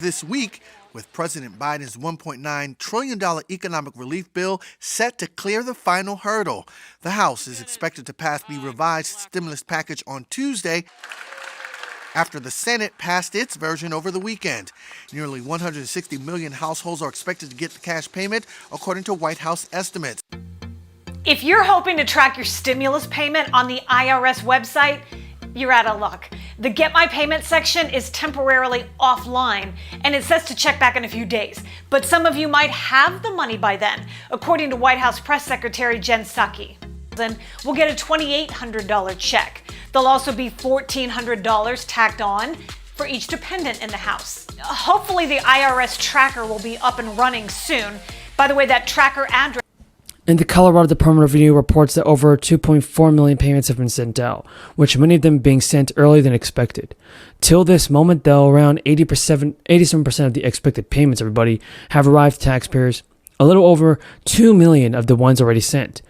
this week, with President Biden's $1.9 trillion economic relief bill set to clear the final hurdle. The House is expected to pass the revised stimulus package on Tuesday, after the Senate passed its version over the weekend. Nearly 160 million households are expected to get the cash payment, according to White House estimates. If you're hoping to track your stimulus payment on the IRS website, you're out of luck. The Get My Payment section is temporarily offline, and it says to check back in a few days. But some of you might have the money by then, according to White House Press Secretary Jen Psaki. Then we'll get a $2,800 check. There'll also be $1,400 tacked on for each dependent in the house. Hopefully the IRS tracker will be up and running soon. By the way, that tracker address. And the Colorado Department of Revenue reports that over 2.4 million payments have been sent out, which many of them being sent earlier than expected. Till this moment, though, around 87% of the expected payments, everybody, have arrived to taxpayers. A little over 2 million of the ones already sent.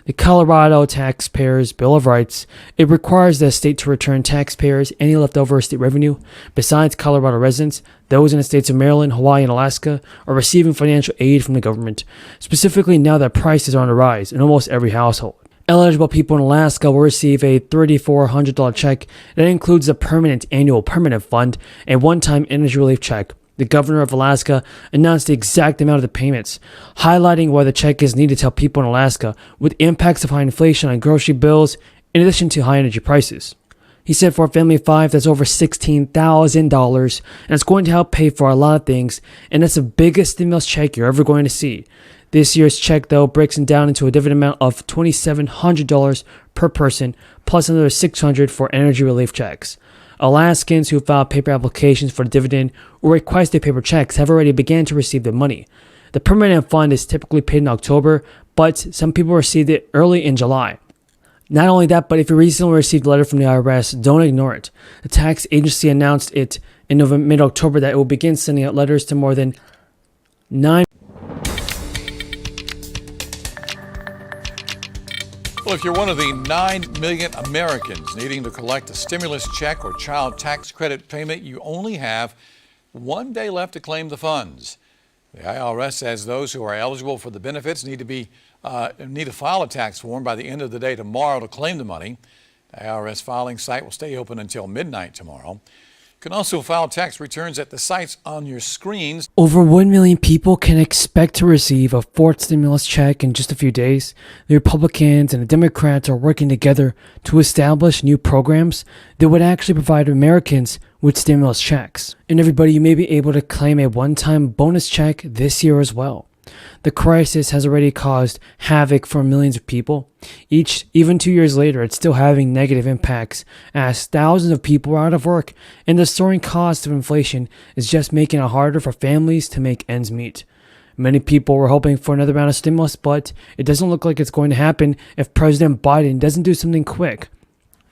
The Colorado Taxpayers Bill of Rights, it requires the state to return taxpayers any leftover state revenue. Besides Colorado residents, those in the states of Maryland, Hawaii, and Alaska are receiving financial aid from the government, specifically now that prices are on the rise in almost every household. Eligible people in Alaska will receive a $3,400 check that includes a permanent annual permanent fund and one-time energy relief check. The governor of Alaska announced the exact amount of the payments, highlighting why the check is needed to help people in Alaska with impacts of high inflation on grocery bills in addition to high energy prices. He said for a family of 5, that's over $16,000, and it's going to help pay for a lot of things, and that's the biggest stimulus check you're ever going to see. This year's check, though, breaks it down into a dividend amount of $2,700 per person, plus another $600 for energy relief checks. Alaskans who filed paper applications for the dividend or requested paper checks have already begun to receive their money. The permanent fund is typically paid in October, but some people received it early in July. Not only that, but if you recently received a letter from the IRS, don't ignore it. The tax agency announced it in mid-October that it will begin sending out letters to more than 9. Well, if you're one of the 9 million Americans needing to collect a stimulus check or child tax credit payment, you only have 1 day left to claim the funds. The IRS says those who are eligible for the benefits need to file a tax form by the end of the day tomorrow to claim the money. The IRS filing site will stay open until midnight tomorrow. You can also file tax returns at the sites on your screens. Over 1 million people can expect to receive a fourth stimulus check in just a few days. The Republicans and the Democrats are working together to establish new programs that would actually provide Americans with stimulus checks. And everybody, you may be able to claim a one-time bonus check this year as well. The crisis has already caused havoc for millions of people. Even 2 years later, it's still having negative impacts as thousands of people are out of work, and the soaring cost of inflation is just making it harder for families to make ends meet. Many people were hoping for another round of stimulus, but it doesn't look like it's going to happen if President Biden doesn't do something quick.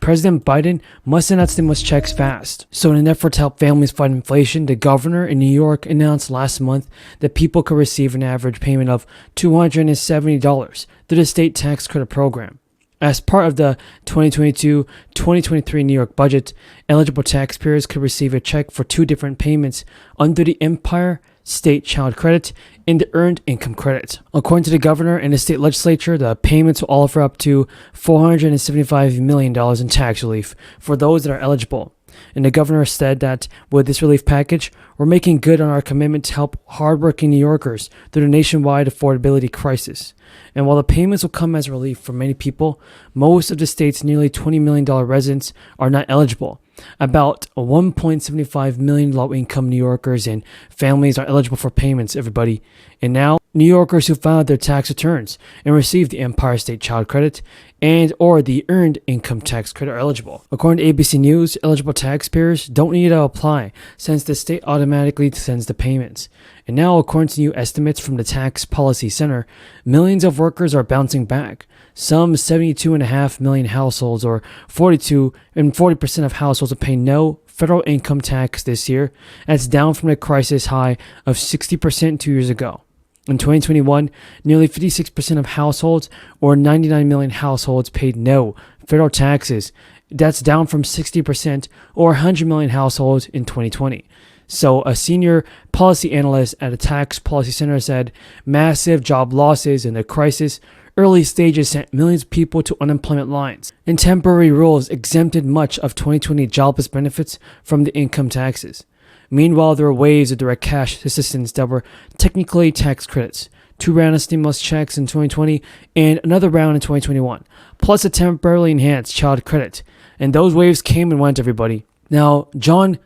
President Biden must send out stimulus checks fast. So in an effort to help families fight inflation, the governor in New York announced last month that people could receive an average payment of $270 through the state tax credit program. As part of the 2022-2023 New York budget, eligible taxpayers could receive a check for 2 different payments under the Empire State Child Credit and the Earned Income Credit. According to the governor and the state legislature, the payments will offer up to $475 million in tax relief for those that are eligible. And the governor said that with this relief package, we're making good on our commitment to help hardworking New Yorkers through the nationwide affordability crisis. And while the payments will come as relief for many people, most of the state's nearly $20 million residents are not eligible. About 1.75 million low-income New Yorkers and families are eligible for payments, everybody. And now, New Yorkers who filed their tax returns and received the Empire State Child Credit and or the Earned Income Tax Credit are eligible. According to ABC News, eligible taxpayers don't need to apply since the state automatically sends the payments. And now, according to new estimates from the Tax Policy Center, millions of workers are bouncing back. Some 72.5 million households, or 40% of households, will pay no federal income tax this year. That's down from the crisis high of 60% 2 years ago. In 2021, nearly 56% of households, or 99 million households, paid no federal taxes. That's down from 60%, or 100 million households, in 2020. So a senior policy analyst at a tax policy center said massive job losses in the crisis early stages sent millions of people to unemployment lines, and temporary rules exempted much of 2020 jobless benefits from the income taxes. Meanwhile, there were waves of direct cash assistance that were technically tax credits, 2 rounds of stimulus checks in 2020 and another round in 2021, plus a temporarily enhanced child credit. And those waves came and went, everybody. Now, John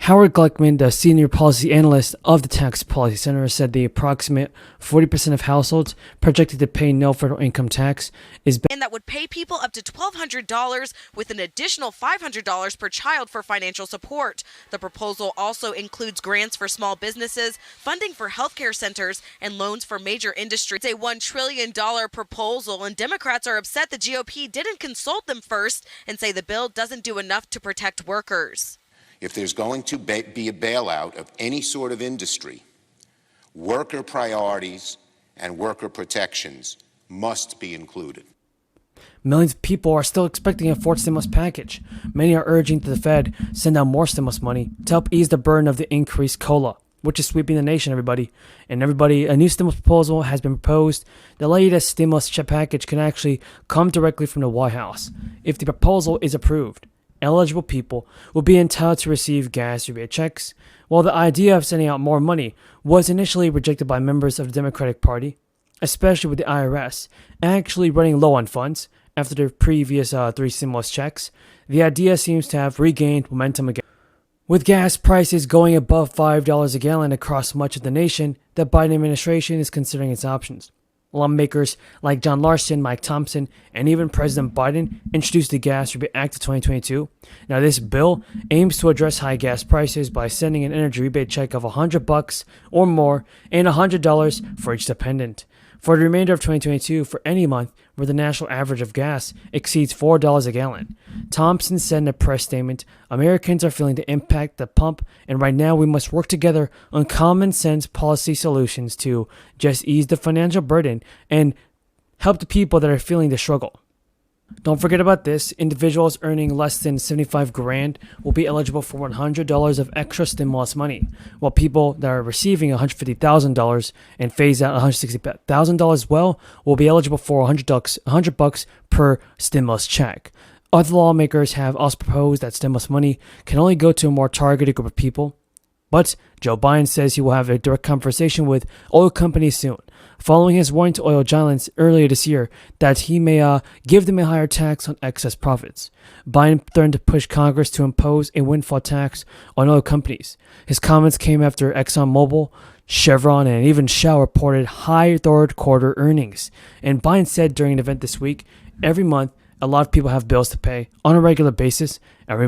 Howard Gleckman, the senior policy analyst of the Tax Policy Center, said the approximate 40% of households projected to pay no federal income tax is and that would pay people up to $1,200 with an additional $500 per child for financial support. The proposal also includes grants for small businesses, funding for healthcare centers, and loans for major industries. It's a $1 trillion proposal, and Democrats are upset the GOP didn't consult them first and say the bill doesn't do enough to protect workers. If there's going to be a bailout of any sort of industry, worker priorities and worker protections must be included. Millions of people are still expecting a fourth stimulus package. Many are urging that the Fed send out more stimulus money to help ease the burden of the increased COLA, which is sweeping the nation, everybody. And everybody, a new stimulus proposal has been proposed. The latest stimulus check package can actually come directly from the White House. If the proposal is approved, eligible people will be entitled to receive gas rebate checks. While the idea of sending out more money was initially rejected by members of the Democratic Party, especially with the IRS actually running low on funds after the previous 3 stimulus checks, the idea seems to have regained momentum again. With gas prices going above $5 a gallon across much of the nation, the Biden administration is considering its options. Lawmakers like John Larson, Mike Thompson, and even President Biden introduced the Gas Rebate Act of 2022. Now, this bill aims to address high gas prices by sending an energy rebate check of $100 or more and $100 for each dependent. For the remainder of 2022, for any month where the national average of gas exceeds $4 a gallon. Thompson said in a press statement, Americans are feeling the impact at the pump, and right now we must work together on common sense policy solutions to just ease the financial burden and help the people that are feeling the struggle. Don't forget about this. Individuals earning less than $75,000 will be eligible for $100 of extra stimulus money, while people that are receiving $150,000 and phase out $160,000 as well will be eligible for $100 per stimulus check. Other lawmakers have also proposed that stimulus money can only go to a more targeted group of people. But Joe Biden says he will have a direct conversation with oil companies soon, following his warning to oil giants earlier this year that he may give them a higher tax on excess profits. Biden threatened to push Congress to impose a windfall tax on oil companies. His comments came after ExxonMobil, Chevron, and even Shell reported high third quarter earnings. And Biden said during an event this week, every month, a lot of people have bills to pay on a regular basis. Every month